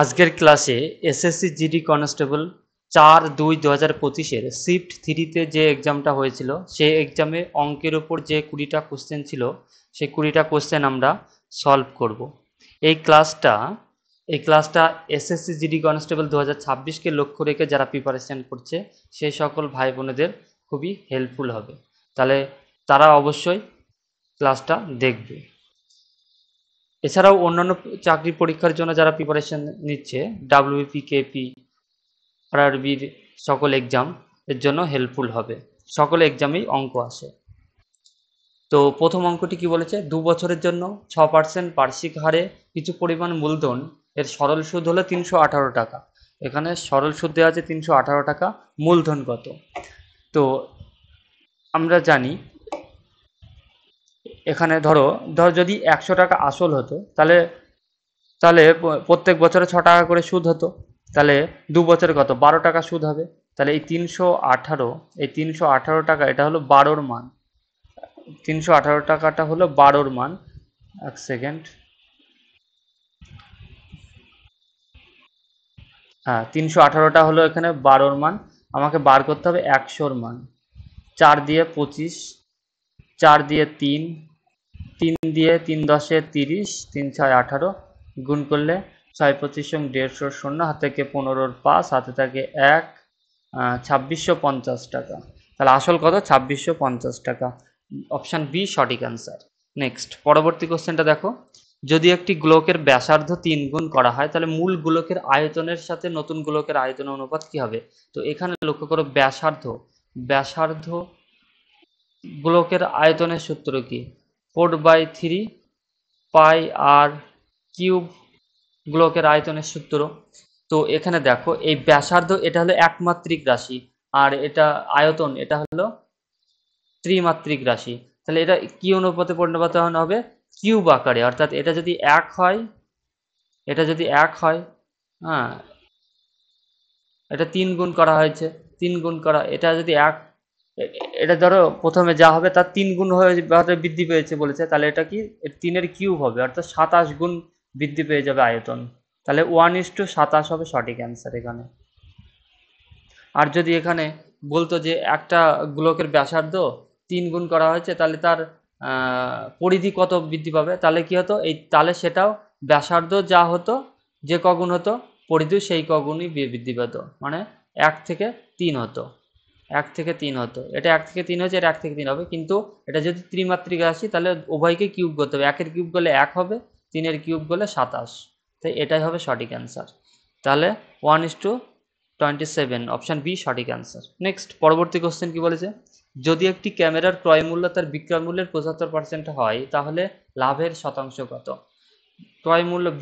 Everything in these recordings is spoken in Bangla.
আজকের ক্লাসে এসএসসি জিডি কনস্টেবল 4/2/2025-এর শিফট 3-তে যে এক্সামটা হয়েছিল সেই এক্সামে অঙ্কের ওপর যে 20টা কোশ্চেন ছিল সেই 20টা কোশ্চেন আমরা সলভ করব। এই ক্লাসটা এসএসসি জিডি কনস্টেবল 2026-কে লক্ষ্য রেখে যারা প্রিপারেশন করছে সেই সকল ভাই বোনেদের খুবই হেল্পফুল হবে। তাহলে তারা অবশ্যই ক্লাসটা দেখবে। এছাড়াও অন্যান্য চাকরি পরীক্ষার জন্য যারা প্রিপারেশন নিচ্ছে ডাব্লিউপি, কেপি, আরআরবির সকল এক্সাম এর জন্য হেল্পফুল হবে। সকল এক্সামেই অঙ্ক আসে। তো প্রথম অঙ্কটি কি বলেছে, 2 বছরের জন্য 6% বার্ষিক হারে কিছু পরিমাণ মূলধন এর সরল সুদ হলো 318 টাকা। এখানে সরল সুদ দেওয়া আছে 318 টাকা, মূলধন কত? তো আমরা জানি এখানে ধরো যদি 100 টাকা আসল হতো তাহলে তাহলে প্রত্যেক বছরে 6 টাকা করে সুদ হতো। তাহলে 2 বছরে কত, 12 টাকা সুদ হবে। তাহলে এই 318 টাকা এটা হলো 12-র মান। 318 টাকাটা হলো 12-র মান। এক সেকেন্ড, হ্যাঁ 318টা হলো এখানে 12-র মান। আমাকে বার করতে হবে 100-র মান। 4 দিয়ে 25, 4 দিয়ে 3, 3 দিয়ে 3 10-এ 30, 3 6 18, গুণ করলে 6 25 150 শূন্য, হাতে থেকে 15-র 5, হাতে থাকে 1, 2650 টাকা। তাহলে আসল কত, 2650 টাকা। অপশান বি সঠিক অ্যান্সার। নেক্সট পরবর্তী কোশ্চেনটা দেখো, যদি একটি গোলকের ব্যাসার্ধ 3 গুণ করা হয় তাহলে মূল গোলকের আয়তনের সাথে নতুন গোলকের আয়তনের অনুপাত কি হবে? তো এখানে লক্ষ্য করো, ব্যাসার্ধ গোলকের আয়তনের সূত্র কি? 4/3 পাই আর কিউব গোলকের আয়তনের সূত্র। তো এখানে দেখো এই ব্যাসার্ধ এটা হলো একমাত্রিক রাশি, আর এটা আয়তন এটা হলো ত্রিমাত্রিক রাশি। তাহলে এটা কি অনুপাতে পরিণত হবে? কিউব আকারে। অর্থাৎ এটা যদি 1 হয়, হ্যাঁ এটা 3 গুণ করা হয়েছে, 3 গুণ করা, এটা যদি 1, এটা ধরো প্রথমে যা হবে তার 3 গুণ হয়ে বৃদ্ধি পেয়েছে বলেছে, তাহলে এটা কি 3-এর কিউব হবে, অর্থাৎ 27 গুণ বৃদ্ধি পেয়ে যাবে আয়তন। তাহলে 1:27 হবে সঠিক অ্যান্সার এখানে। আর যদি এখানে বলতো যে একটা গোলকের ব্যাসার্ধ 3 গুণ করা হয়েছে তাহলে তার পরিধি কত বৃদ্ধি পাবে, তাহলে কি হতো, তাহলে সেটাও ব্যাসার্ধ যা হতো, যে কগুণ হতো পরিধি সেই কগুণই বৃদ্ধি পেত, মানে 1 থেকে 3 হতো। 1 থেকে 3 হতো, এটা 1 থেকে 3 হয়েছে, এটা 1 থেকে 3 হবে। কিন্তু এটা যদি ত্রিমাত্রিক রাশি তাহলে উভয়কে কিউব করতে হবে, 1-এর কিউব করলে 1 হবে, 3-এর কিউব করলে 27। তাই এটাই হবে সঠিক অ্যান্সার। তাহলে 1:27, অপশান বি সঠিক অ্যান্সার। নেক্সট পরবর্তী কোশ্চেন কি বলেছে, যদি একটি ক্যামেরার ক্রয় মূল্য তার বিক্রয় মূল্যের 75% হয় তাহলে লাভের শতাংশ কত?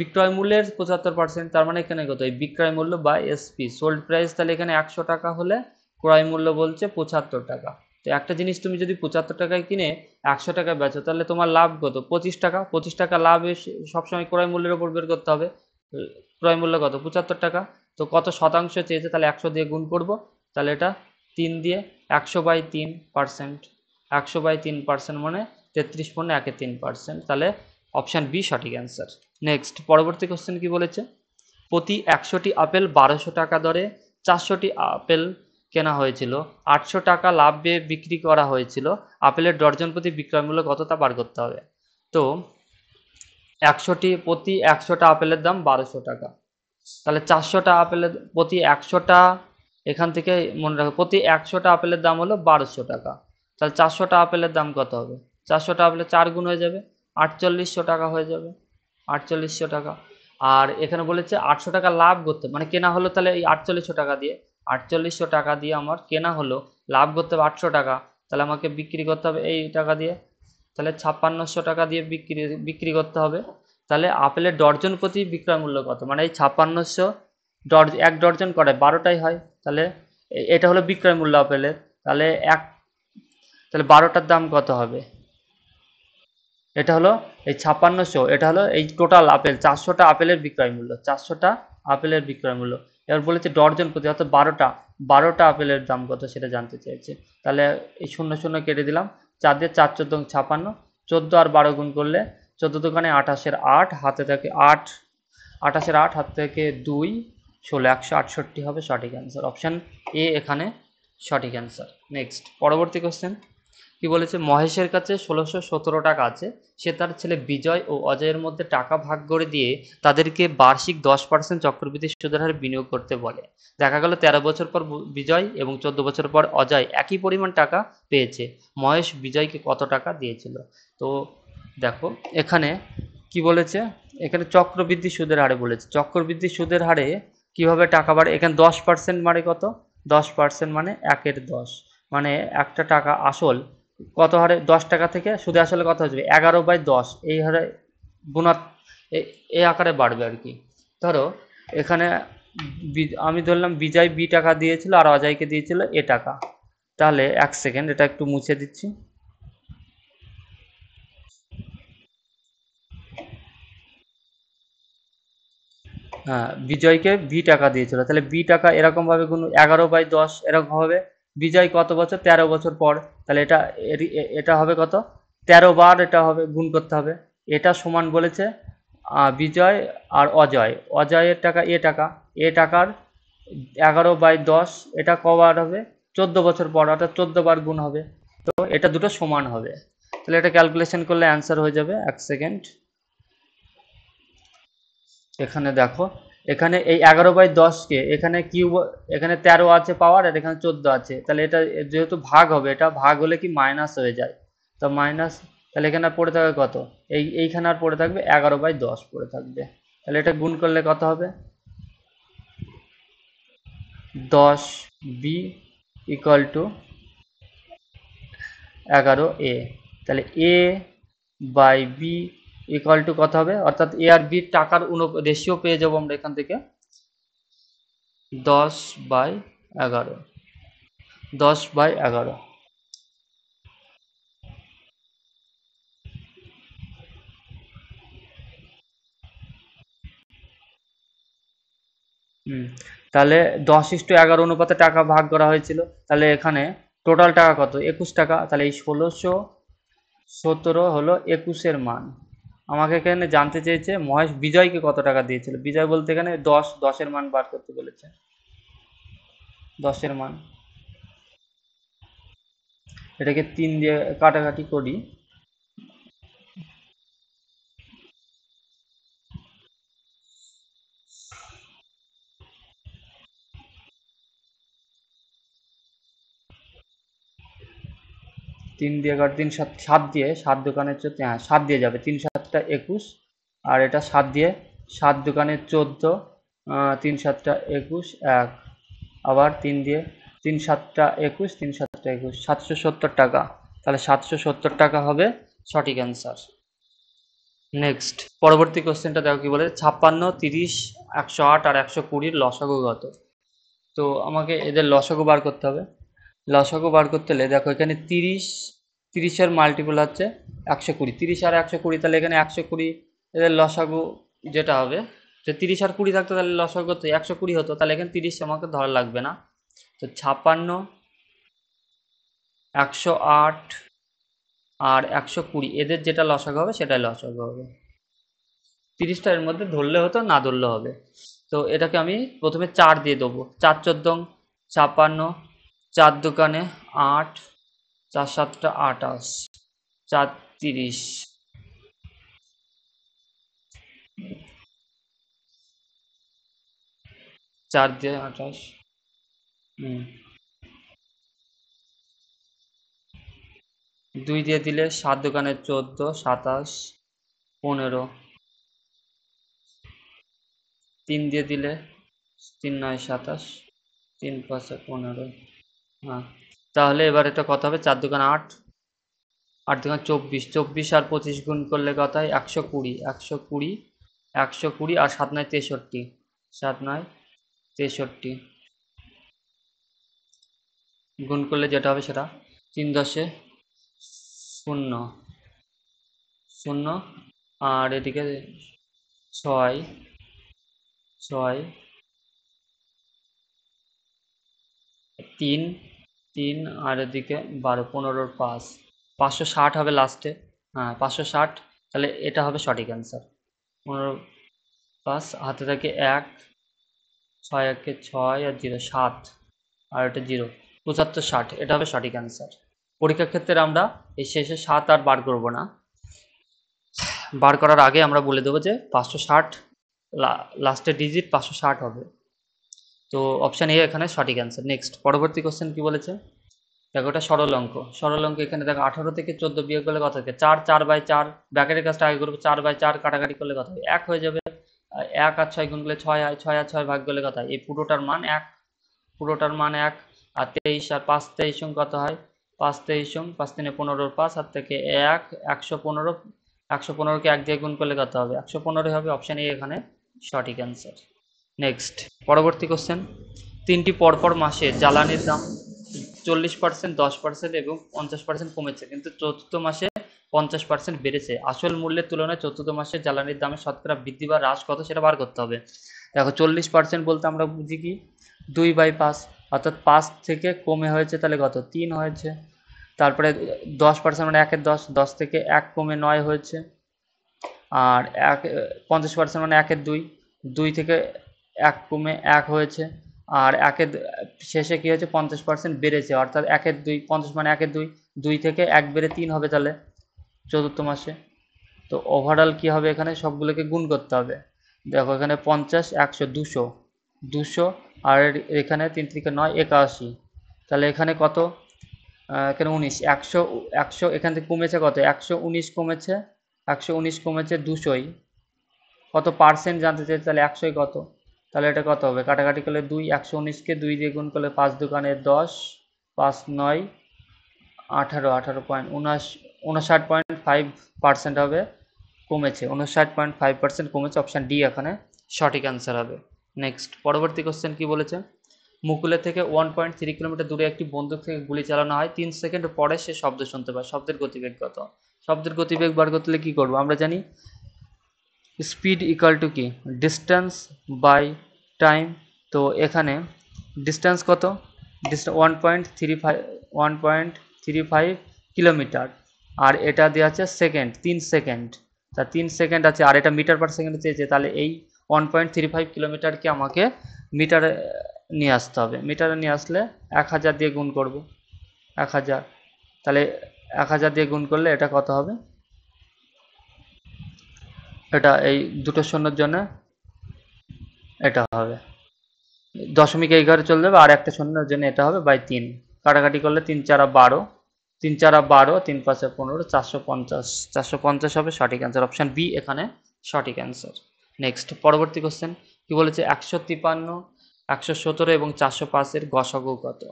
বিক্রয় মূল্যের 75%, তার মানে এখানে কত, এই বিক্রয় মূল্য বা এসপি সোল্ড প্রাইস, তাহলে এখানে 100 টাকা হলে ক্রয় মূল্য বলছে 75 টাকা। তো একটা জিনিস তুমি যদি 75 টাকায় কিনে 100 টাকায় বেচো তাহলে তোমার লাভ কত, 25 টাকা। 25 টাকা লাভ সবসময় ক্রয় মূল্যের উপর বের করতে হবে। ক্রয় মূল্য কত, 75 টাকা। তো কত শতাংশ চেয়েছে, তাহলে 100 দিয়ে গুণ করব, তাহলে এটা 3 দিয়ে 100/3%, 100/3% মানে 33.13%। তাহলে অপশান বি সঠিক অ্যান্সার। নেক্সট পরবর্তী কোশ্চেন কি বলেছে, প্রতি 100টি আপেল 1200 টাকা দরে 400টি আপেল কেনা হয়েছিল, 800 টাকা লাভে বিক্রি করা হয়েছিল, আপেলের ডর্জন প্রতি বিক্রয় মূল্য কত তা বার করতে হবে। তো প্রতি 100টা আপেলের দাম 1200 টাকা, তাহলে 400টা আপেলের প্রতি 100টা, এখান থেকে মনে রাখো প্রতি 100টা আপেলের দাম হলো 1200 টাকা। তাহলে 400টা আপেলের দাম কত হবে, 400টা আপেলের 4 গুণ হয়ে যাবে, 4800 টাকা হয়ে যাবে, 4800 টাকা। আর এখানে বলেছে 800 টাকা লাভ করতে, মানে কেনা হলো, তাহলে এই 4800 টাকা দিয়ে, 4800 টাকা দিয়ে আমার কেনা হলো, লাভ করতে হবে 800 টাকা, তাহলে আমাকে বিক্রি করতে হবে এই টাকা দিয়ে, তাহলে 5600 টাকা দিয়ে বিক্রি করতে হবে। তাহলে আপেলের ডর্জন প্রতি বিক্রয় মূল্য কত, মানে এই 5600 এক ডর্জন করে 12টাই হয়, তাহলে এটা হলো বিক্রয় মূল্য আপেলের। তাহলে তাহলে 12টার দাম কত হবে, এটা হলো এই 5600, এটা হলো এই টোটাল আপেল 400টা আপেলের বিক্রয় মূল্য, 400টা আপেলের বিক্রয় মূল্য। এবার বলেছে ডর্জন প্রতি, অর্থাৎ 12টা আপেলের দাম কত সেটা জানতে চেয়েছে। তাহলে এই 0 0 কেটে দিলাম, 4 দিয়ে 4 14 56, 14 আর 12 গুণ করলে 14 দোকানে 28-এর 8, হাতে থাকে 8, 28-এর 8 হাত থেকে 2 16 168 হবে সঠিক অ্যান্সার। অপশান এ এখানে সঠিক অ্যান্সার। নেক্সট পরবর্তী কোশ্চেন কি বলেছে, মহেশের কাছে 1617 টাকা আছে, সে তার ছেলে বিজয় ও অজয়ের মধ্যে টাকা ভাগ করে দিয়ে তাদেরকে বার্ষিক 10% চক্রবৃদ্ধি সুদের হারে বিনিয়োগ করতে বলে। দেখা গেল 13 বছর পর বিজয় এবং 14 বছর পর অজয় একই পরিমাণ টাকা পেয়েছে, মহেশ বিজয়কে কত টাকা দিয়েছিল? তো দেখো এখানে কি বলেছে, এখানে চক্রবৃদ্ধি সুদের হারে বলেছে। চক্রবৃদ্ধি সুদের হারে কিভাবে টাকা বাড়ে, এখানে 10% মানে কত, 10% মানে 1/10, মানে একটা টাকা আসল কত হারে, 10 টাকা থেকে সুদে আসলে কত হয়ে যাবে, 11/10, এই হারে গুণাত এই আকারে বাড়বে আর কি। ধরো এখানে আমি ধরলাম বিজয় বি টাকা দিয়েছিল আর অজয়কে দিয়েছিল এ টাকা, তাহলে এক সেকেন্ড এটা একটু মুছে দিচ্ছি। হ্যাঁ, বিজয়কে বি টাকা দিয়েছিল, তাহলে বি টাকা এরকম ভাবে গুণ 11/10 এরকম হবে। বিজয় কত বছর, 13 বছর পর, তাহলে এটা এটা হবে কত, 13 বার এটা হবে গুণ করতে হবে। এটা সমান বলেছে বিজয় আর অজয়, অজয়ের টাকা এ টাকার 11/10, এটা কবার হবে, 14 বছর পর, অর্থাৎ 14 বার গুণ হবে। তো এটা দুটো সমান হবে, তাহলে এটা ক্যালকুলেশন করলে অ্যান্সার হয়ে যাবে। এক সেকেন্ড, এখানে দেখো এখানে এই 11/10কে এখানে কিউব, এখানে 13 আছে পাওয়ার আর এখানে 14 আছে, তাহলে এটা যেহেতু ভাগ হবে, এটা ভাগ হলে কি মাইনাস হয়ে যায়, তো মাইনাস, তাহলে এখানে আর পড়ে থাকবে কত, এইখানে আর পড়ে থাকবে 11/10 পড়ে থাকবে, তাহলে এটা গুণ করলে কত হবে, 10b ইকুয়াল টু 11a, তাহলে a by B equal to কত হবে, অর্থাৎ এ আর বি টাকার রেশিও পেয়ে যাবো আমরা এখান থেকে 10/11, 10/11। তাহলে 10:11 অনুপাতে টাকা ভাগ করা হয়েছিল, তাহলে এখানে টোটাল টাকা কত, 21 টাকা, তাহলে এই 1617 হলো 21-এর মান। আমাকে এখানে জানতে চেয়েছে মহেশ বিজয়কে কত টাকা দিয়েছিল, বিজয় বলতে এখানে 10-10-এর মান বার করতে বলেছে, 10-এর মান, এটাকে 3 দিয়ে কাটাকাটি করি, 3 দিয়ে কাট, 3 7 7 দিয়ে, 7 দোকানের 14, হ্যাঁ 7 দিয়ে যাবে, 3 7টা 21, আর এটা 7 দিয়ে, 7 দোকানের 14, 3 7টা 21 1, আবার 3 দিয়ে, 3 7টা 21, 3 7টা 21, 770 টাকা, তাহলে 770 টাকা হবে সঠিক অ্যান্সার। নেক্সট পরবর্তী কোশ্চেনটা দেখো কি বলে, 56, 30, 108 আর 120-র লসাগু কত? তো আমাকে এদের লসাগু বার করতে হবে। লসাগু বার করতে হলে দেখো এখানে 30-এর মাল্টিপল হচ্ছে 120, 30 আর 120, তাহলে এখানে 120 এদের লসাগু যেটা হবে, যে 30 আর 20 থাকতো তাহলে লসাগু হতো 120 হতো, তাহলে এখানে 30 আমাকে ধরা লাগবে না। তো 56, 108 আর 120 এদের যেটা লসাগু হবে সেটাই লসাগু হবে। 30টা এর মধ্যে ধরলে হতো, না ধরলে হবে। তো এটাকে আমি প্রথমে 4 দিয়ে দেবো, 4 14 56, 4 দোকানে 8, 4 7টা 28, 4 30, 4 দিয়ে 28, 2 দিয়ে দিলে 7 দোকানে 14, 27, 15, 3 দিয়ে দিলে 3 9 27, 3 5 15, হ্যাঁ, তাহলে এবার এটা কত হবে, 4 দোকানে 8, 8 দোকানে 24, 24 আর 25 গুণ করলে কত হয়, 120, 120, 120 আর 7 9 63, 7 9 63 গুণ করলে যেটা হবে সেটা 3 10 0 0, আর এদিকে 6 6 3 3, আর এদিকে 12, 15-র 5, 560 হবে লাস্টে, হ্যাঁ 560, তাহলে এটা হবে সঠিক অ্যান্সার। 15 5 হাতে থাকে 1, 6 একে 6 আর 0 7, আর এটা 0, 75 60, এটা হবে সঠিক অ্যান্সার। পরীক্ষার ক্ষেত্রে আমরা এই শেষে 7 আর বার করব না, বার করার আগে আমরা বলে দেবো যে 560 লাস্টের ডিজিট 560 হবে। তো অপশান এ এখানে সঠিক অ্যান্সার। নেক্সট পরবর্তী কোশ্চেন কি বলেছে, দেখো এটা সরল অঙ্ক। সরল অঙ্ক এখানে দেখো 18 থেকে 14 বিয়োগ করলে কত থাকে 4, 4/4, ব্র্যাকেটের কাজটা আগে করবো, 4/4 কাটাকাটি করলে কত হবে 1 হয়ে যাবে। 1 আর 6 গুণ করলে 6 হয়, 6 আর 6 ভাগ করলে কত হয়, এই পুরোটার মান 1, পুরোটার মান 1। আর 23 আর 5 23 কত হয়, 5 23 5 3 15, 5 হাত থেকে 1, 115, 115কে 1 দিয়ে গুণ করলে কত হবে 115 হবে। অপশান এ এখানে সঠিক অ্যান্সার। নেক্সট পরবর্তী কোশ্চেন, তিনটি পরপর মাসে জ্বালানির দাম 40%, 10% এবং 50% কমেছে, কিন্তু চতুর্থ মাসে 50% বেড়েছে। আসল মূল্যের তুলনায় চতুর্থ মাসে জ্বালানির দামের শতকরা বৃদ্ধি বা হ্রাস কত সেটা বার করতে হবে। দেখো 40% বলতে আমরা বুঝি কি 2/5, অর্থাৎ 5 থেকে কমে হয়েছে তাহলে কত 3 হয়েছে। তারপরে 10% মানে 1 এর 10, 10 থেকে 1 কমে 9 হয়েছে। আর 50% মানে 1 এর 2, 2 থেকে 1 কমে 1 হয়েছে। আর 1 এর শেষে কি হয়েছে 50% বেড়েছে, অর্থাৎ 1 এর 2, 50 মানে 1 এর 2, 2 থেকে 1 বেড়ে 3 হবে তাহলে চতুর্থ মাসে। তো ওভারঅল কি হবে, এখানে সবগুলোকে গুণ করতে হবে। দেখো এখানে 50, 100, 200, 200, আর এখানে 3 থেকে 9, 81, তাহলে এখানে কত, এখানে 19, 100, 100 এখান থেকে কমেছে কত 119 কমেছে, 119 কমেছে 200, কত পার্সেন্ট জানতে চাই, তাহলে 100 কত, তাহলে এটা কত হবে কাটাকাটি করলে 2, 119কে 2 দিয়ে গুণ করলে 5 দুগুণে 10, 5 9 18, 59.5% হবে, কমেছে 59.5% কমেছে। অপশান ডি এখানে সঠিক অ্যান্সার হবে। নেক্সট পরবর্তী কোশ্চেন কি বলেছে, মুকুলের থেকে 1.3 কিলোমিটার দূরে একটি বন্দুক থেকে গুলি চালানো হয়, 3 সেকেন্ড পরে সে শব্দ শুনতে পায়, শব্দের গতিবেগ কত। শব্দের গতিবেগ বার করতে হলে কী করবো, আমরা জানি স্পিড ইকুয়াল টু কি ডিস্টেন্স বাই টাইম। তো এখানে ডিস্টেন্স কত, 1.35 কিলোমিটার, আর এটা দেওয়া আছে সেকেন্ড 3 সেকেন্ড, তা 3 সেকেন্ড আছে, আর এটা মিটার পার সেকেন্ড চেয়েছে, তাহলে এই 1.35 কিলোমিটারকে আমাকে মিটারে নিয়ে আসতে হবে। মিটারে নিয়ে আসলে 1000 দিয়ে গুণ করব, 1000, তাহলে 1000 দিয়ে গুণ করলে এটা কত হবে, এটা এই দুটো শূন্যর জন্য এটা হবে 0.11 চলে যাবে, আর একটা শূন্যের জন্য এটা হবে বাই 3, কাটাকাটি করলে 3 4 12, 3 4 12, 3 5 15, 450, 450 হবে সঠিক অ্যান্সার। অপশান বি এখানে সঠিক অ্যান্সার। নেক্সট পরবর্তী কোশ্চেন কি বলেছে, 153, 117 এবং 405-এর গসাগু কত।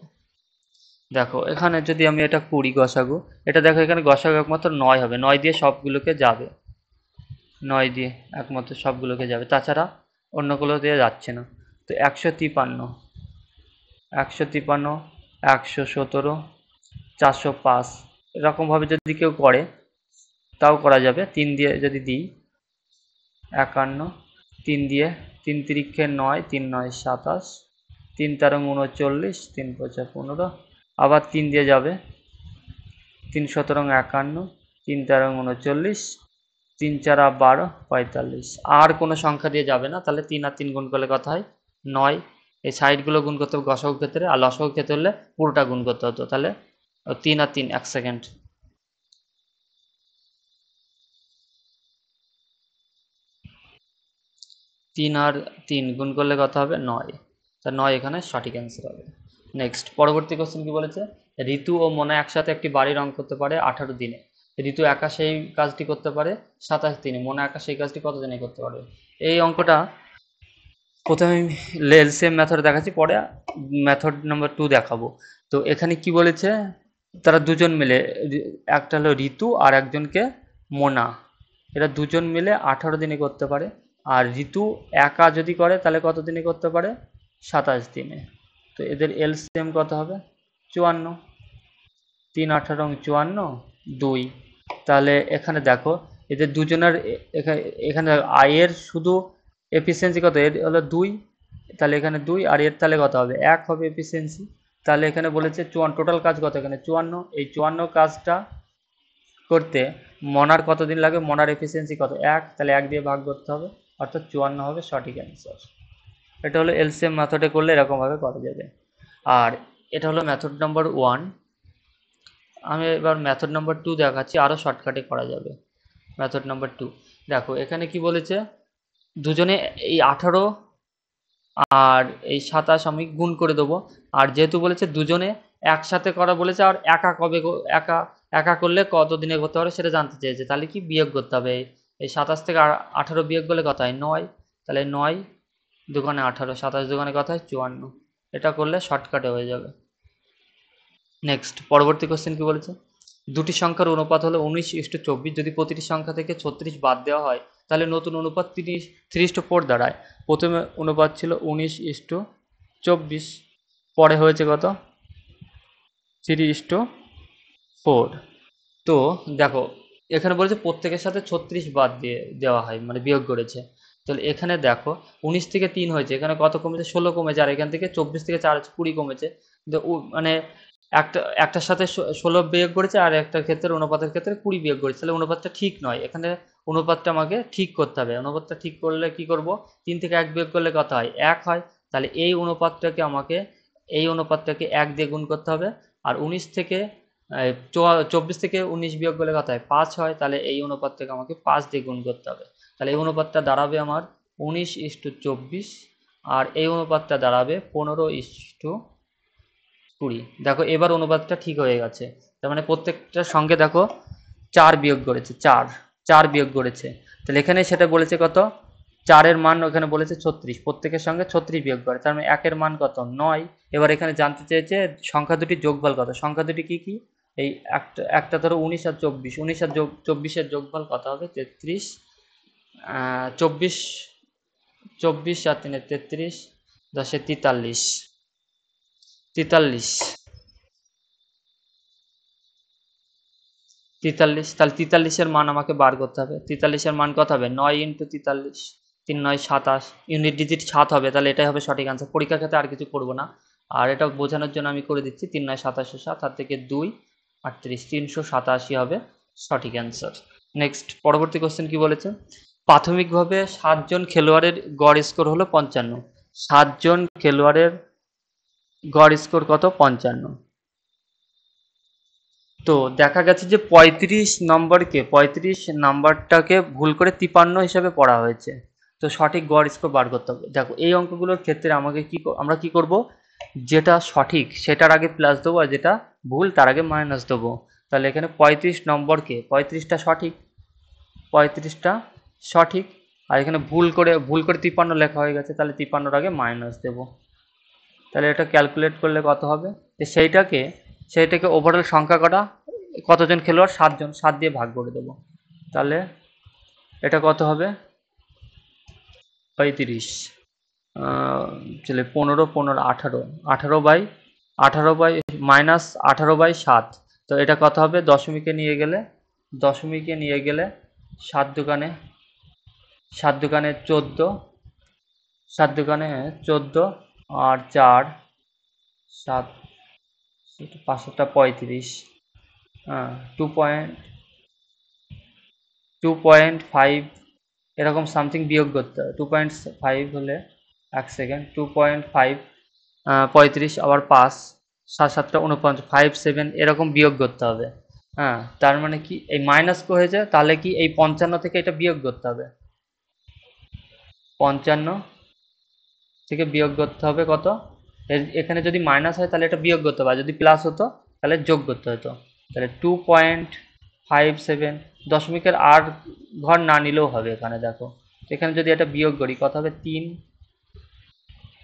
দেখো এখানে যদি আমি এটা করি গসাগু, এটা দেখো এখানে গসাগু একমাত্র 9 হবে, 9 দিয়ে সবগুলোকে যাবে, 9 দিয়ে একমাত্র সবগুলোকে যাবে, তাছাড়া অন্যগুলো দিয়ে যাচ্ছে না। তো 153, 117, 405 এরকমভাবে যদি কেউ করে তাও করা যাবে। 3 দিয়ে যদি দিই 51, 3 দিয়ে 3 তিরিক্ষে 9, 3 9 27, 3 13 39, 3 5 15, আবার 3 দিয়ে যাবে 3 17 51, 3 13 39, 3 4 12 45, আর কোনো সংখ্যা দিয়ে যাবে না, তাহলে 3 আর 3 গুণ করলে কত হয় 9। এই সাইডগুলো গুণ করতে হবে গসাগু ক্ষেত্রে, আর লসাগু ক্ষেত্রে হলে পুরোটা গুণ করতে হতো, তাহলে 3 আর 3 1 সেকেন্ড, 3 আর 3 গুণ করলে কত হবে 9, তা 9 এখানে সঠিক অ্যান্সার হবে। নেক্সট পরবর্তী কোশ্চেন কি বলেছে, ঋতু ও মোনা একসাথে একটি বাড়ি রং করতে পারে 18 দিনে, ঋতু একা সেই কাজটি করতে পারে 27 দিনে, মোনা একা সেই কাজটি কত দিনে করতে পারবে। এই অঙ্কটা প্রথমে আমি এলসিএম মেথড দেখাচ্ছি, পরে মেথড নাম্বার 2 দেখাবো। তো এখানে কি বলেছে, তারা দুজন মিলে, একটা হলো ঋতু আর একজনকে মোনা, এরা দুজন মিলে 18 দিনে করতে পারে, আর ঋতু একা যদি করে তাহলে কত দিনে করতে পারে 27 দিনে। তো এদের এলসিএম কত হবে 54, 3 18 54, 2, তাহলে এখানে দেখো এদের দুজনের এখানে আয়ের শুধু এফিসিয়েন্সি কত, এর হলো 2, তাহলে এখানে 2, আর এর তাহলে কত হবে 1 হবে এফিসিয়েন্সি। তাহলে এখানে বলেছে 54, টোটাল কাজ কত এখানে 54, এই 54 কাজটা করতে মনার কত দিন লাগে, মনার এফিসিয়েন্সি কত 1, তাহলে 1 দিয়ে ভাগ করতে হবে, অর্থাৎ 54 হবে সঠিক অ্যান্সার। এটা হলো এলসিএম মেথডে করলে এরকমভাবে করা যাবে। আর এটা হলো মেথড নাম্বার 1। আমি এবার মেথড নাম্বার 2 দেখাচ্ছি, আরও শর্টকাটে করা যাবে। মেথড নাম্বার 2 দেখো এখানে কি বলেছে, দুজনে এই 18 আর এই 27 আমি গুণ করে দেবো। আর যেহেতু বলেছে দুজনে একসাথে করা বলেছে, আর একা কবে একা একা করলে কত দিনে করতে পারে সেটা জানতে চেয়েছে, তাহলে কি বিয়োগ করতে হবে। এই 27 থেকে 18 বিয়োগ করলে কত হয় 9, তাহলে 9 দুগুণে 18, 27 দুগুণে কত হয় 54। এটা করলে শর্টকাটে হয়ে যাবে। নেক্সট পরবর্তী কোশ্চেন কি বলেছে, দুটি সংখ্যার অনুপাত হলো 19:24। যদি প্রতিটি সংখ্যা থেকে 36 বাদ দেওয়া হয় তাহলে নতুন অনুপাত 3:4 দাঁড়ায়। প্রথমে অনুপাত ছিল 19:24, পরে হয়েছে কত 3:4। তো দেখো এখানে বলেছে প্রত্যেকের সাথে 36 বাদ দিয়ে দেওয়া হয়, মানে বিয়োগ করেছে। তাহলে এখানে দেখো 19 থেকে 3 হয়েছে, এখানে কত কমেছে 16 কমেছে, আর এখান থেকে 24 থেকে 4 20 কমেছে। কিন্তু মানে একটার সাথে 16 বিয়োগ করেছে, আর একটা ক্ষেত্রে অনুপাতের ক্ষেত্রে 20 বিয়োগ করেছে, তাহলে অনুপাতটা ঠিক নয়। এখানে অনুপাতটা আমাকে ঠিক করতে হবে। অনুপাতটা ঠিক করলে কি করব, 3 থেকে 1 বিয়োগ করলে কত হয় 1 হয়। তাহলে এই অনুপাতটাকে আমাকে 1 দিয়ে গুণ করতে হবে। আর 19 থেকে 24 থেকে 19 বিয়োগ করলে কত হয় 5 হয়। তাহলে এই অনুপাতটাকে আমাকে 5 দিয়ে গুণ করতে হবে। তাহলে এই অনুপাতটা দাঁড়াবে আমার 19:24, আর এই অনুপাতটা দাঁড়াবে 15:20। দেখো এবার অনুপাতটা ঠিক হয়ে গেছে। তার মানে প্রত্যেকটার সঙ্গে দেখো 4 বিয়োগ করেছে, 4 বিয়োগ করেছে। তাহলে এখানে সেটা বলেছে কত, 4-এর মান ওখানে বলেছে 36, প্রত্যেকের সঙ্গে 36 বিয়োগ করে, তার মানে 1-এর মান কত 9। এবার এখানে জানতে চেয়েছে সংখ্যা দুটির যোগফল কত। সংখ্যা দুটি কি কি, এই একটা ধরো 19 আর 24, 19 আর 24-এর যোগফল কত হবে 33। 24 24 আর 3 33, 10 43, 43 43। তাহলে 43-এর মান আমাকে বার করতে হবে। 43-এর মান কত হবে 9 ইন্টু 43, 3 9 27, ইউনিট ডিজিট 7 হবে। তাহলে এটাই হবে সঠিক আনসার। পরীক্ষার ক্ষেত্রে আর কিছু করবো না, আর এটা বোঝানোর জন্য আমি করে দিচ্ছি 3 9 27 7, হাত থেকে 2 38, 387 হবে সঠিক অ্যান্সার। নেক্সট পরবর্তী কোশ্চেন কি বলেছে, প্রাথমিকভাবে 7 জন খেলোয়াড়ের গড় স্কোর হলো 55। 7 জন খেলোয়াড়ের গড় স্কোর কত 55। তো দেখা গেছে যে 35 নাম্বারটাকে ভুল করে 53 হিসাবে পড়া হয়েছে। তো সঠিক গড় স্কোর বার করতে হবে। দেখো এই অঙ্কগুলোর ক্ষেত্রে আমাকে আমরা কি করব, যেটা সঠিক সেটার আগে প্লাস দেবো, আর যেটা ভুল তার আগে মাইনাস দেবো। তাহলে এখানে 35 নম্বরকে 35টা সঠিক, 35টা সঠিক, আর এখানে ভুল করে 53 লেখা হয়ে গেছে, তাহলে 53-র আগে মাইনাস দেবো। তাহলে এটা ক্যালকুলেট করলে কত হবে, যে সেইটাকে ওভারঅল সংখ্যা কতজন খেলোয়াড় 7 জন, 7 দিয়ে ভাগ করে দেবো। তাহলে এটা কত হবে 35, চলে 15 15 18, 18 বাই মাইনাস 18/7। তো এটা কত হবে, দশমিকে নিয়ে গেলে 7 দুগানে 14, 7 দুগানে 14, আর 4 7, 5-35, হ্যাঁ 2.5 এরকম সামথিং বিয়োগ করতে হবে। 2.5 হলে 1 সেকেন্ড, 2.5 35, আবার 5 7 7 49, 5 7 এরকম বিয়োগ করতে হবে। হ্যাঁ তার মানে কি এই মাইনাস হয়ে যায়, তাহলে কি এই 55 থেকে এটা বিয়োগ করতে হবে। 55 থেকে বিয়োগ করতে হবে কত, এখানে যদি মাইনাস হয় তাহলে এটা বিয়োগ করতে হবে, আর যদি প্লাস হতো তাহলে যোগ করতে হতো। তাহলে 2.57, দশমিকের আর ঘর না নিলেও হবে। এখানে দেখো এখানে যদি এটা বিয়োগ করি কত হবে 3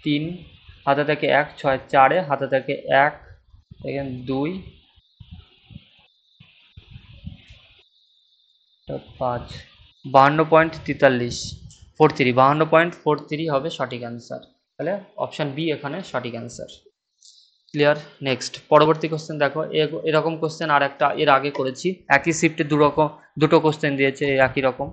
3, হাতে থেকে 1 6 4, হাতে থেকে 1 এখানে 2 5, 52.43, 52.43 হবে সঠিক অ্যান্সার। তাহলে অপশান বি এখানে সঠিক অ্যান্সার। ক্লিয়ার। নেক্সট পরবর্তী কোশ্চেন দেখো, এরকম কোশ্চেন আর একটা এর আগে করেছি, একই শিফটে দুটো কোশ্চেন দিয়েছে একই রকম।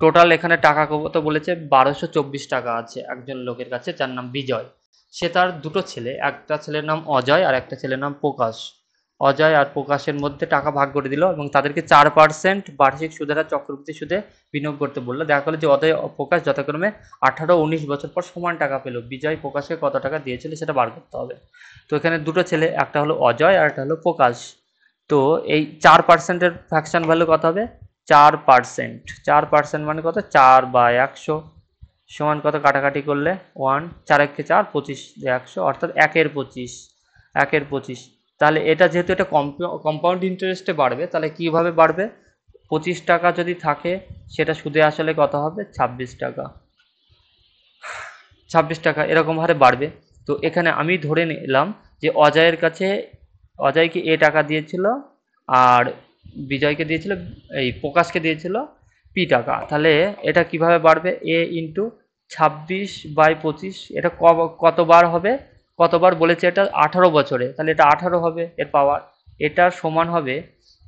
টোটাল এখানে টাকা কত বলেছে 1224 টাকা আছে একজন লোকের কাছে, যার নাম বিজয়। সে তার দুটো ছেলে, একটা ছেলের নাম অজয় আর একটা ছেলের নাম প্রকাশ। অজয় আর প্রকাশের মধ্যে টাকা ভাগ করে দিল এবং তাদেরকে 4% বার্ষিক সুদের হার চক্রবৃদ্ধি সুদে বিনিয়োগ করতে বললো। দেখা গেলো যে অজয় ও প্রকাশ যথাক্রমে 18 ও 19 বছর পর সমান টাকা পেল। বিজয় প্রকাশকে কত টাকা দিয়েছিল সেটা বার করতে হবে। তো এখানে দুটো ছেলে, একটা হলো অজয় আর একটা হলো প্রকাশ। তো এই 4%-এর ফ্র্যাকশন ভ্যালু কত হবে? 4%। 4% মানে কত? 4/100 সমান কত? কাটাকাটি করলে 1, 4 একে 4, 25 100, অর্থাৎ 1/25। 1/25। তাহলে এটা যেহেতু এটা কম্পাউন্ড ইন্টারেস্টে বাড়বে, তাহলে কিভাবে বাড়বে? 25 টাকা যদি থাকে সেটা সুদে আসলে কত হবে? 26 টাকা। 26 টাকা এরকম হারে বাড়বে। তো এখানে আমি ধরে নিলাম যে অজয়ের কাছে, অজয়কে এ টাকা দিয়েছিল আর বিজয়কে দিয়েছিল, এই প্রকাশকে দিয়েছিল পি টাকা। তাহলে এটা কিভাবে বাড়বে? এ ইন্টু 26/25। এটা কতবার হবে? কতবার বলেছে? এটা 18 বছরে, তাহলে এটা 18 হবে এর পাওয়ার। এটা সমান হবে,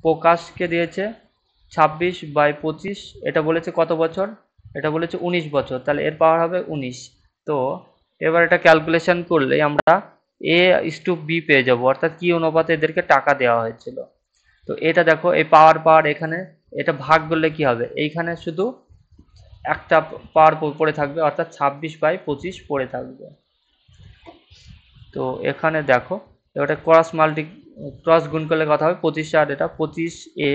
প্রকাশকে দিয়েছে 26/25, এটা বলেছে কত বছর? এটা বলেছে 19 বছর, তাহলে এর পাওয়ার হবে 19। তো এবার এটা ক্যালকুলেশন করলে আমরা A/B পেয়ে যাব, অর্থাৎ কি অনুপাতে এদেরকে টাকা দেওয়া হয়েছিল। তো এটা দেখো, এই পাওয়ার এখানে, এটা ভাগ করলে কি হবে? এইখানে শুধু একটা পাওয়ার পড়ে থাকবে, অর্থাৎ 26/25 পড়ে থাকবে। তো এখানে দেখো, এটা ক্রস গুণ করলে কথা হবে 25 আর এটা 25A,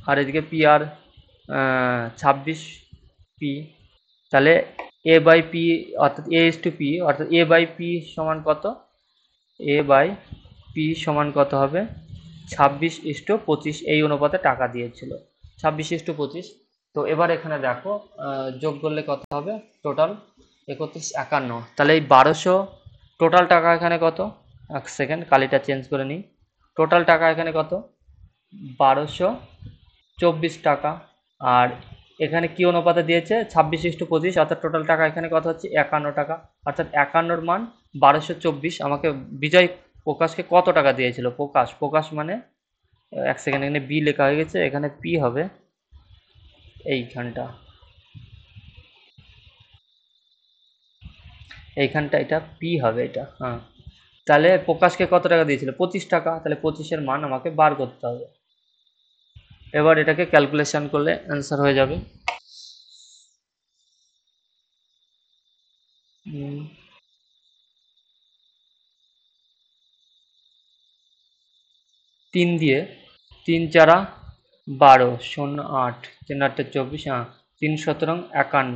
আর এদিকে পি আর 26P। তাহলে A/P অর্থাৎ A/P, অর্থাৎ A/P সমান কত? A/P সমান কত হবে? 26:25 এই অনুপাতে টাকা দিয়েছিল, 26:25। তো এবার এখানে দেখো, যোগ করলে কত হবে? টোটাল 3151। তাহলে এই 1200 টোটাল টাকা এখানে কত? এক সেকেন্ড, কালিটা চেঞ্জ করে নিই। টোটাল টাকা এখানে কত? 1224 টাকা। আর এখানে কি অনুপাতে দিয়েছে? 26:25, অর্থাৎ টোটাল টাকা এখানে কত হচ্ছে? 51 টাকা। অর্থাৎ 51-র মান 1224। আমাকে বিজয় প্রকাশকে কত টাকা দিয়েছিল? প্রকাশ মানে, এক সেকেন্ড, এখানে বি লেখা হয়ে গেছে, এখানে পি হবে এইখানটা, এটা পি হবে এটা, হ্যাঁ। তাহলে প্রকাশকে কত টাকা দিয়েছিল? 25 টাকা। তাহলে 25-এর মান আমাকে বার করতে হবে। এবার এটাকে ক্যালকুলেশন করলে অ্যান্সার হয়ে যাবে। 3 দিয়ে 3 4 12, 0 8, 3 8 24, হ্যাঁ, 3 17 51,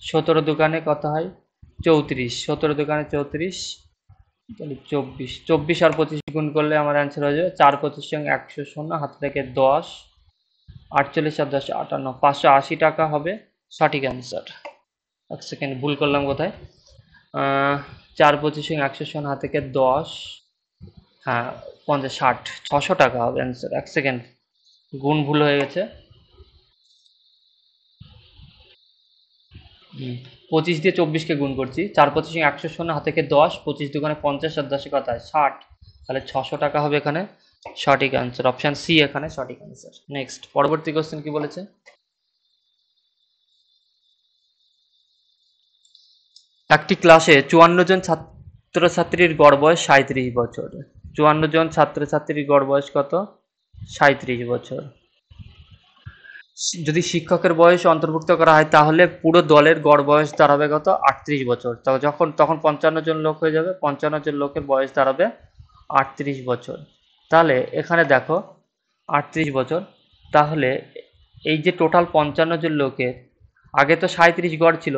17 দোকানে কত হয়? 34, 17 দোকানে 34, তাহলে 24, 24 আর 25 গুণ করলে আমার অ্যান্সার হয়ে যাবে 4 25 সঙ্গে 100, 0 হাত থেকে 10, 48 আর 10 58, 580 টাকা হবে সঠিক অ্যান্সার। এক সেকেন্ড, ভুল করলাম কোথায়? 4 25 সঙ্গে 100, 0 হাত থেকে 10, হ্যাঁ 50 60, 600 টাকা হবে অ্যান্সার। এক সেকেন্ড, গুণ ভুল হয়ে গেছে। 25 দিয়ে 24-কে গুণ করছি, 4 25 100, 0 হাতে থেকে 10, 25 দোকানে 50 আর 10 কথা 60, তাহলে 600 টাকা হবে এখানে সঠিক অ্যান্সার। অপশন সি এখানে সঠিক অ্যান্সার। নেক্সট, পরবর্তী কোশ্চেন কি বলেছে? একটি ক্লাসে 54 জন ছাত্রছাত্রীর গড় বয়স 37 বছর। 54 জন ছাত্রছাত্রীর গড় বয়স কত? 37 বছর। যদি শিক্ষকের বয়স অন্তর্ভুক্ত করা হয় তাহলে পুরো দলের গড় বয়স দাঁড়াবে কত? 38 বছর। তখন 55 জন লোক হয়ে যাবে, 55 জন লোকের বয়স দাঁড়াবে 38 বছর। তাহলে এখানে দেখো 38 বছর, তাহলে এই যে টোটাল 55 জন লোকের, আগে তো 37 গড় ছিল,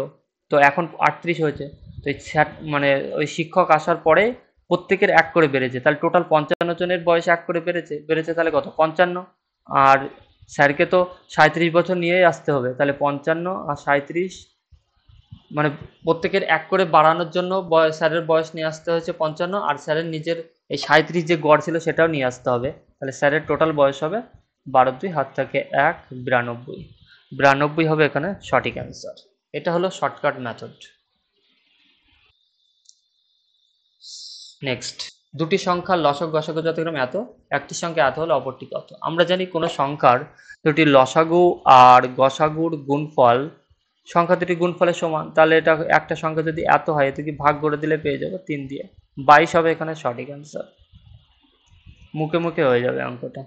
তো এখন 38 হয়েছে। তো এই মানে ওই শিক্ষক আসার পরে প্রত্যেকের এক করে বেড়েছে, তাহলে টোটাল 55 জনের বয়স এক করে বেড়েছে তাহলে কত? 55। আর স্যারকে তো 37 বছর নিয়েই আসতে হবে, তাহলে 55 আর 37, মানে প্রত্যেকের এক করে বাড়ানোর জন্য স্যারের বয়স নিয়ে আসতে হয়েছে 55, আর স্যারের নিজের এই 37 যে গড় ছিল সেটাও নিয়ে আসতে হবে। তাহলে স্যারের টোটাল বয়স হবে 12 2 হাত থেকে 1 92। 92 হবে এখানে সঠিক অ্যান্সার। এটা হলো শর্টকাট মেথড। নেক্সট, দুটি সংখ্যার লসক গসাগু যথাক্রমে এত, একটি সংখ্যা এত হলে অপরটি কত? আমরা জানি কোনো সংখ্যার দুটি লসাগু আর গসাগুর গুণফল সংখ্যা দুটি গুণফলের সমান, তাহলে এটা একটা সংখ্যা যদি এত হয় এটাকে ভাগ করে দিলে পেয়ে যাবো 3 দিয়ে, 22 হবে এখানে সঠিক অ্যান্সার। মুখে মুখে হয়ে যাবে অঙ্কটা।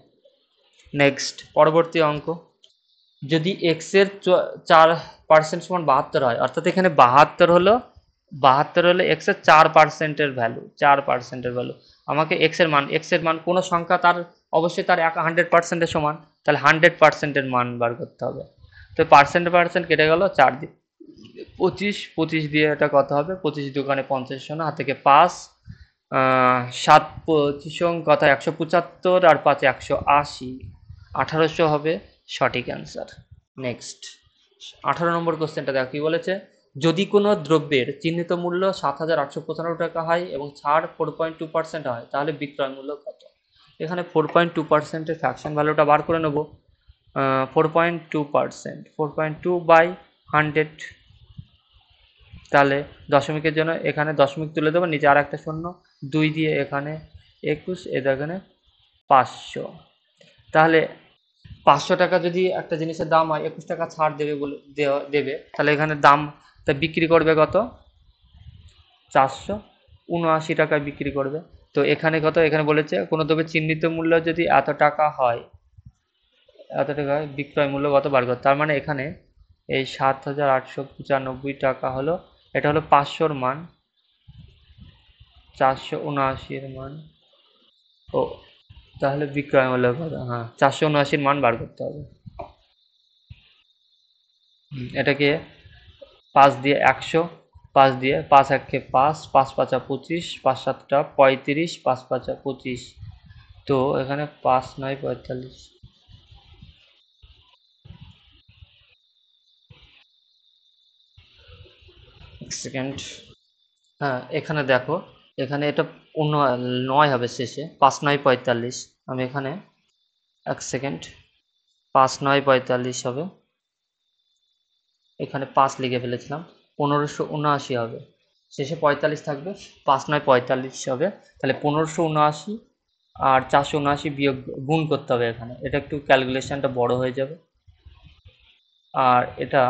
নেক্সট পরবর্তী অঙ্ক, যদি এক্স এর 4% সমান 72 হয়, অর্থাৎ এখানে 72 হলো এক্স এর 4%-এর ভ্যালু, 4%-এর ভ্যালু। আমাকে এক্স এর মান কোনো সংখ্যা তার অবশ্যই তার 100%-এর সমান, তাহলে 100%-এর মান বার করতে হবে। তো পার্সেন্ট কেটে গেল, 4 দিয়ে 25 দিয়ে এটা কত হবে, 25 দোকানে 50 শোনা, হাত থেকে 5, 7 25 কত 175, আর 5 180, 1800 হবে সঠিক অ্যান্সার। নেক্সট 18 নম্বর কোশ্চেনটা দেখো কি বলেছে, যদি কোনো দ্রব্যের চিহ্নিত মূল্য 7,895 টাকা হয় এবং ছাড় 4.2% হয়, তাহলে বিক্রয় মূল্য কত? এখানে 4.2%-এর ফ্র্যাকশন ভ্যালুটা বার করে নেব। 4.2%, 4.2/100, তাহলে দশমিকের জন্য এখানে দশমিক তুলে দেবো, নিচে আর একটা শূন্য, 2 দিয়ে এখানে 21, এখানে 500। তাহলে 500 টাকা যদি একটা জিনিসের দাম হয়, 21 টাকা ছাড় দেবে বলে দেবে, তাহলে এখানে দামটা বিক্রি করবে কত, 479 টাকায় বিক্রি করবে। তো এখানে কত, এখানে বলেছে কোনো দ্রব্যের চিহ্নিত মূল্য যদি এত টাকা হয়, এত টাকা বিক্রয় মূল্য কত বার করতে, তার মানে এখানে এই 7,895 টাকা হলো, এটা হলো 500-র মান, 479-এর মান, ও তাহলে বিক্রয় মূল্য কত, হ্যাঁ 479-র মান বার করতে হবে। এটাকে 5 দিয়ে 100, 5 দিয়ে 5 1-কে 5, 5 5 25, 5 7 35, 5 5 25, তো এখানে 5 9 45। এক সেকেন্ড, হ্যাঁ এখানে দেখো, এখানে এটা 9 হবে শেষে, 5 9 45, আমি এখানে এক সেকেন্ড, 5 9 45 হবে, এখানে 5 লিখে ফেলেছিলাম, 1579 হবে, শেষে 45 থাকবে, 5 9 45 হবে, তাহলে 1579 আর 479 বিয়োগ গুণ করতে হবে এখানে, এটা একটু ক্যালকুলেশনটা বড় হয়ে যাবে, আর এটা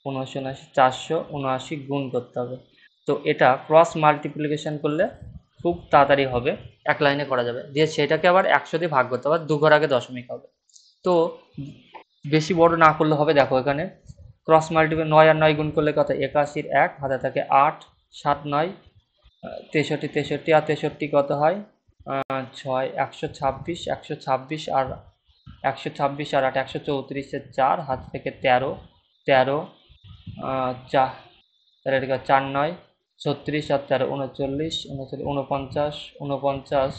1579 479 গুণ করতে হবে। তো এটা ক্রস মাল্টিপ্লিকেশন করলে খুব তাড়াতাড়ি হবে, এক লাইনে করা যাবে, দিয়ে সেটাকে আবার 100 দিয়ে ভাগ করতে হবে, 2 ঘর আগে দশমিক হবে। তো বেশি বড় না করলে হবে, দেখো এখানে ক্রস মাল্টিপ্লাই 9 আর 9 গুণ করলে কত, 81-র 1, হাতে থাকে 8, 7 9 63, 63 আর 63 কত হয়, 6, 126, 126 আর 126 আর 8 134-এর 4, হাত থেকে 13, 13 4, তাহলে এটা 4 9 36 আর 13 39, 49, 49,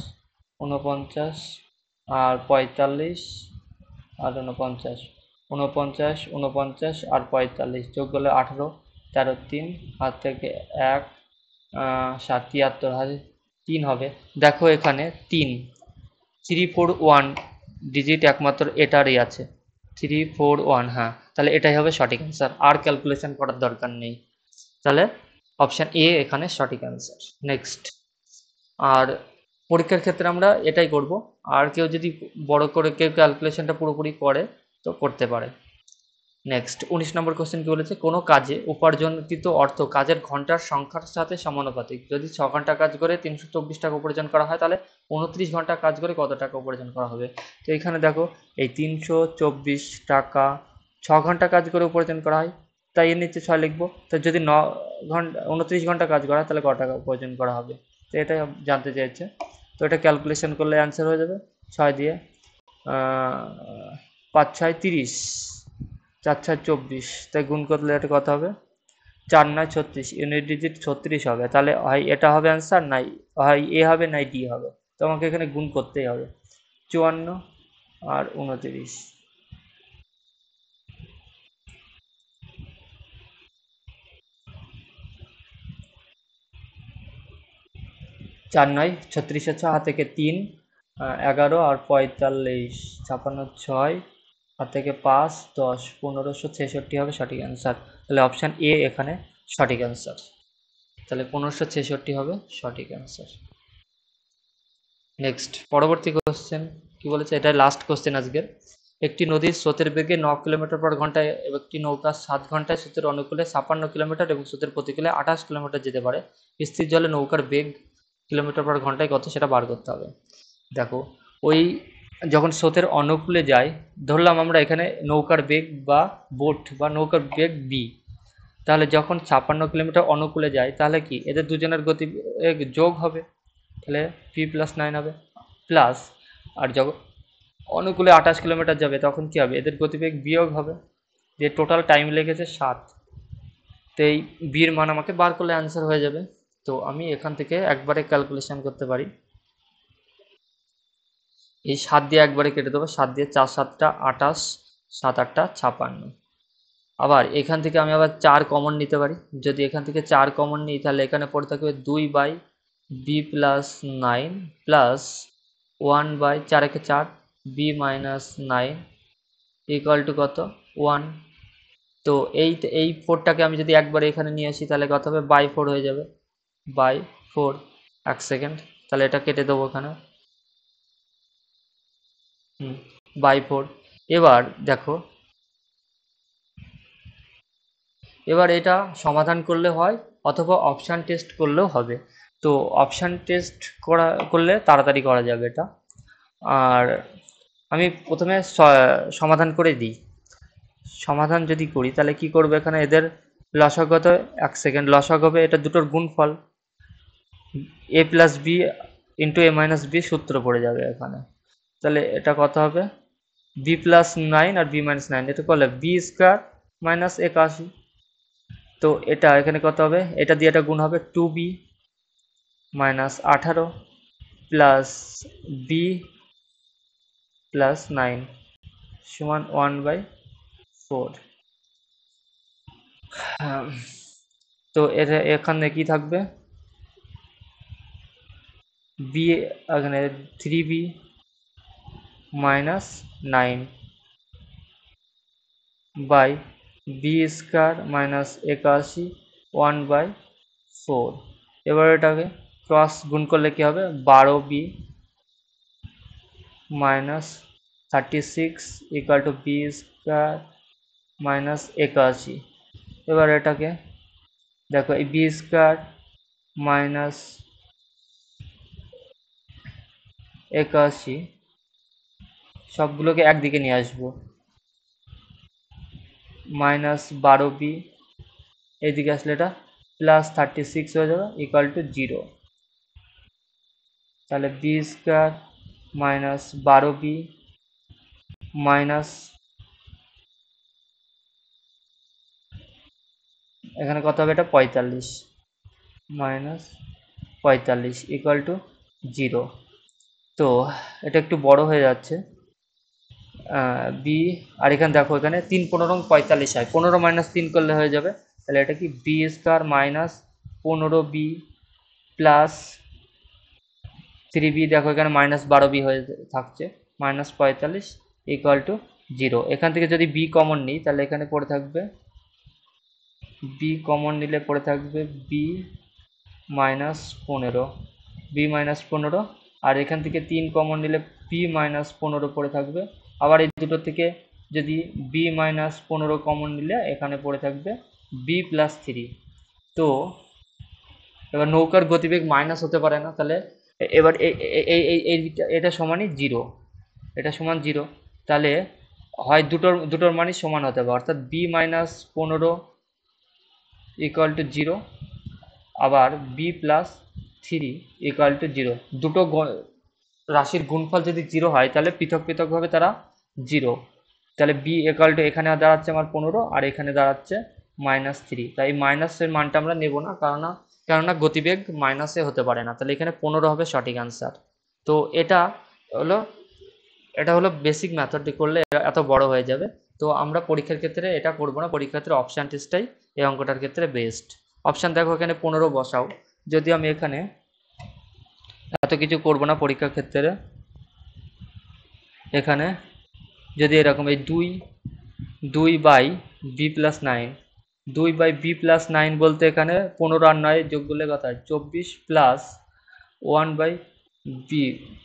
49 আর 45 আর 49, 49, 49 আর 45 যোগ করলে 18, 13 3, হাত থেকে 1, 7 73 হাতে 3 হবে। দেখো এখানে 3 341 ডিজিট একমাত্র এটারই আছে, 341, হ্যাঁ তাহলে এটাই হবে সঠিক অ্যান্সার, আর ক্যালকুলেশন করার দরকার নেই, তাহলে অপশান এ এখানে সঠিক অ্যান্সার। নেক্সট, আর পরীক্ষার ক্ষেত্রে আমরা এটাই করব, আর কেউ যদি বড় করে কেউ ক্যালকুলেশনটা পুরোপুরি করে তো করতে পারে। নেক্সট 19 নম্বর কোশ্চেন কি বলেছে, কোনো কাজে উপার্জনকৃত অর্থ কাজের ঘন্টার সংখ্যার সাথে সমানুপাতিক, যদি 6 ঘন্টা কাজ করে 324 টাকা উপার্জন করা হয়, তাহলে 29 ঘন্টা কাজ করে কত টাকা উপার্জন করা হবে। তো এখানে দেখো এই 324 টাকা 6 ঘন্টা কাজ করে উপার্জন করা হয়, তাই এর নিচে 6 লিখবো, তো যদি 29 ঘন্টা কাজ করা হয় তাহলে কত টাকা উপার্জন করা হবে, তো এটা জানতে চাইছে। তো এটা ক্যালকুলেশন করলে অ্যান্সার হয়ে যাবে, 6 দিয়ে 5 6 30, 4 6 24, তাই গুণ করলে এটা কত হবে, 4 9 36, ইউনিট ডিজিট 36 হবে, তাহলে হয় এটা হবে অ্যান্সার, নাই হয় এ হবে নাই ডি হবে, তো আমাকে এখানে গুণ করতেই হবে, 54 আর 29, 4 9 36, 6 থেকে 3, 11 আর 45, 56 6, হাত থেকে 5 10, 1566 হবে সঠিক অ্যান্সার, তাহলে অপশান এ এখানে সঠিক অ্যান্সার, তাহলে 1566 হবে সঠিক অ্যান্সার। নেক্সট পরবর্তী কোশ্চেন কি বলেছে, এটা লাস্ট কোশ্চেন আজকের, একটি নদীর স্রোতের বেগে 9 কিলোমিটার পার ঘন্টায় এবং একটি নৌকা 7 ঘন্টায় স্রোতের অনুকূলে 56 কিলোমিটার এবং স্রোতের প্রতিকূলে 28 কিলোমিটার যেতে পারে, স্থির জলে নৌকার বেগ কিলোমিটার পার ঘন্টায় কত সেটা বার করতে হবে। দেখো ওই যখন স্রোতের অনুকূলে যায়, ধরলাম আমরা এখানে নৌকার বেগ বা বোট বা নৌকার বেগ বি, তাহলে যখন 56 কিলোমিটার অনুকূলে যায় তাহলে কি এদের দুজনের গতি যোগ হবে, তাহলে v+9 হবে প্লাস, আর যখন অনুকূলে 28 কিলোমিটার যাবে তখন কি হবে, এদের গতিবেগ বিয়োগ হবে, যে টোটাল টাইম লেগেছে 7। তো এই বির মান আমাকে বার করলে অ্যান্সার হয়ে যাবে। তো আমি এখান থেকে একবারে ক্যালকুলেশন করতে পারি, এই 7 দিয়ে একবারে কেটে দেবো, 7 দিয়ে 4 7টা 28, 7 8টা 56। আবার এখান থেকে আমি আবার 4 কমন নিতে পারি, যদি এখান থেকে 4 কমন নিই তাহলে এখানে পড়ে থাকবে 2/b+9 প্লাস 1/4 একে 4 b-9 ইকুয়াল টু কত 1। তো এই 4টাকে আমি যদি একবারে এখানে নিয়ে আসি তাহলে কত হবে, বাই 4 হয়ে যাবে, বাই 4। এক সেকেন্ড, তাহলে এটা কেটে দেবো এখানে, বাই 4। এবার দেখো, এবার এটা সমাধান করলে হয় অথবা অপশান টেস্ট করলেও হবে। তো অপশান টেস্ট করলে তাড়াতাড়ি করা যাবে এটা। আর আমি প্রথমে সমাধান করে দিই। সমাধান যদি করি তাহলে কি করবে, এখানে এদের লসাগু কত, এক সেকেন্ড, লসাগু হবে এটা দুটোর গুণফল, a+b ইন্টু a-b সূত্র পড়ে যাবে এখানে। তাহলে এটা কত হবে, b+9 আর b-9, এটা করলে b² মাইনাস 81। তো এটা এখানে কত হবে, এটা দিয়ে এটা গুণ হবে 2b minus 18 plus B plus 9 সমান 1/4। তো এটা এখানে কি থাকবে, বি এখানে 3b minus 9 by b² minus 81 1/4। এবার এটাকে ক্রস গুণ করলে কি হবে, 12b minus 36 equal to b² minus 81। এবার এটাকে দেখো, এই b² মাইনাস 81 সবগুলোকে একদিকে নিয়ে আসবো, মাইনাস 12b এইদিকে আসলে এটা প্লাস 36 হয়ে যাবে ইকুয়াল টু 0। তাহলে b² মাইনাস 12b মাইনাস, এখানে কত হবে, এটা 45 মাইনাস 45 ইকুয়াল টু 0। তো এটা একটু বড় হয়ে যাচ্ছে, বি, আর এখানে দেখো এখানে 3×15 = 45 হয়, 15 মাইনাস 3 করলে হয়ে যাবে, তাহলে এটা কি b² minus 15b plus 3b, দেখো এখানে মাইনাস 12b হয়ে থাকছে, মাইনাস 45 ইকুয়াল টু 0। এখান থেকে যদি b কমন নিই তাহলে এখানে পড়ে থাকবে, b কমন নিলে পড়ে থাকবে b-15, b-15, আর এখান থেকে 3 কমন নিলে b-15 পড়ে থাকবে। আবার এই দুটো থেকে যদি b-15 কমন নিলে এখানে পড়ে থাকবে b+3। তো এবার নৌকার গতিবেগ মাইনাস হতে পারে না, তাহলে এবার এটা সমানই 0, এটা সমান 0। তাহলে হয় দুটোর মানই সমান হতে হবে, অর্থাৎ b-15 ইকুয়াল টু 0, আবার b+3 ইকুয়াল টু 0। দুটো রাশির গুণফল যদি 0 হয় তাহলে পৃথক পৃথকভাবে তারা 0। তাহলে b ইকুয়াল টু এখানে দাঁড়াচ্ছে আমার 15 আর এখানে দাঁড়াচ্ছে -3। তাই মাইনাসের মানটা আমরা নেব না, কেননা গতিবেগ মাইনাসে হতে পারে না, তাহলে এখানে 15 হবে সঠিক আনসার। তো হলো এটা হলো বেসিক মেথডটি করলে এত বড় হয়ে যাবে। তো আমরা পরীক্ষার ক্ষেত্রে এটা করব না, পরীক্ষার ক্ষেত্রে অপশান টেস্টটাই এই অঙ্কটার ক্ষেত্রে বেস্ট। অপশান দেখো এখানে 15 বসাও, যদি আমি এখানে এত কিছু করব না পরীক্ষার ক্ষেত্রে, এখানে যদি এরকম এই 2/b+9, 2/b+9 বলতে এখানে 15 আর 9 যোগ করলে কত হয়, 24 প্লাস 1/b,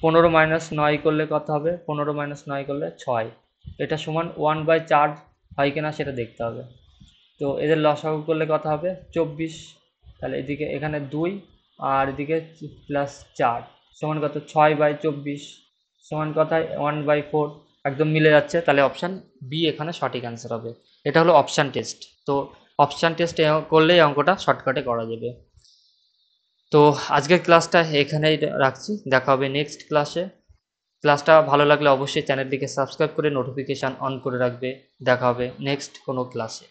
15 মাইনাস 9 করলে কত হবে, 15 মাইনাস 9 করলে 6, এটা সমান 1/4 হয় কিনা সেটা দেখতে হবে। তো এদের লসাগু করলে কত হবে 24, তাহলে এদিকে এখানে 2 আর এদিকে প্লাস 4 সমান কত 6/24। সমান কথায় 1/4 একদম মিলে যাচ্ছে, তাহলে অপশান বি এখানে সঠিক অ্যান্সার হবে। এটা হলো অপশান টেস্ট। তো অপশান টেস্ট করলেই অঙ্কটা শর্টকাটে করা যাবে। তো আজকের ক্লাসটা এখানেই রাখছি, দেখা হবে নেক্সট ক্লাসে। ক্লাসটা ভালো লাগলে অবশ্যই চ্যানেলটিকে সাবস্ক্রাইব করে নোটিফিকেশান অন করে রাখবে। দেখা হবে নেক্সট কোনো ক্লাসে।